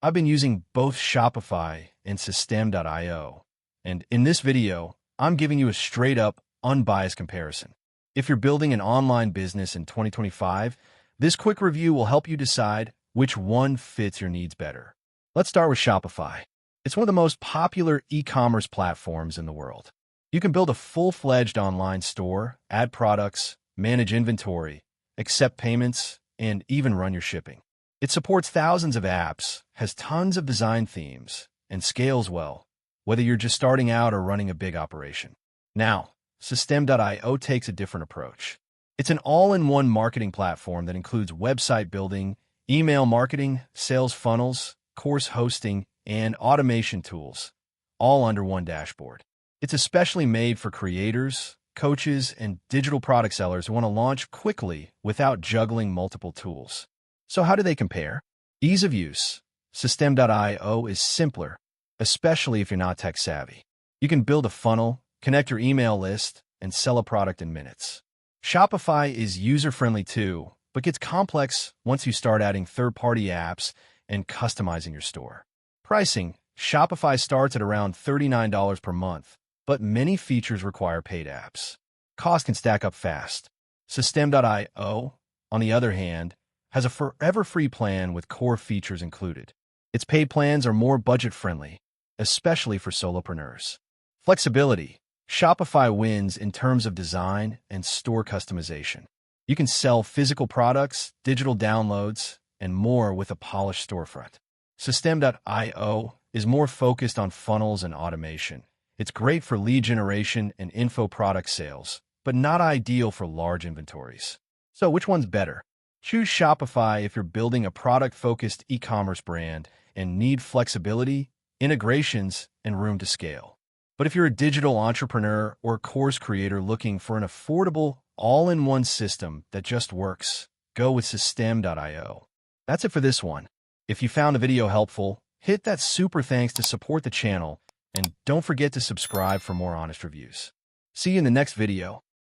I've been using both Shopify and System.io, and in this video, I'm giving you a straight-up, unbiased comparison. If you're building an online business in 2025, this quick review will help you decide which one fits your needs better. Let's start with Shopify. It's one of the most popular e-commerce platforms in the world. You can build a full-fledged online store, add products, manage inventory, accept payments, and even run your shipping. It supports thousands of apps, has tons of design themes, and scales well, whether you're just starting out or running a big operation. Now, System.io takes a different approach. It's an all-in-one marketing platform that includes website building, email marketing, sales funnels, course hosting, and automation tools, all under one dashboard. It's especially made for creators, coaches, and digital product sellers who want to launch quickly without juggling multiple tools. So how do they compare? Ease of use. System.io is simpler, especially if you're not tech-savvy. You can build a funnel, connect your email list, and sell a product in minutes. Shopify is user-friendly too, but gets complex once you start adding third-party apps and customizing your store. Pricing. Shopify starts at around $39 per month, but many features require paid apps. Cost can stack up fast. System.io, on the other hand, has a forever free plan with core features included. Its paid plans are more budget-friendly, especially for solopreneurs. Flexibility. Shopify wins in terms of design and store customization. You can sell physical products, digital downloads, and more with a polished storefront. System.io is more focused on funnels and automation. It's great for lead generation and info product sales, but not ideal for large inventories. So which one's better? Choose Shopify if you're building a product-focused e-commerce brand and need flexibility, integrations, and room to scale. But if you're a digital entrepreneur or course creator looking for an affordable, all-in-one system that just works, go with System.io. That's it for this one. If you found the video helpful, hit that super thanks to support the channel, and don't forget to subscribe for more honest reviews. See you in the next video.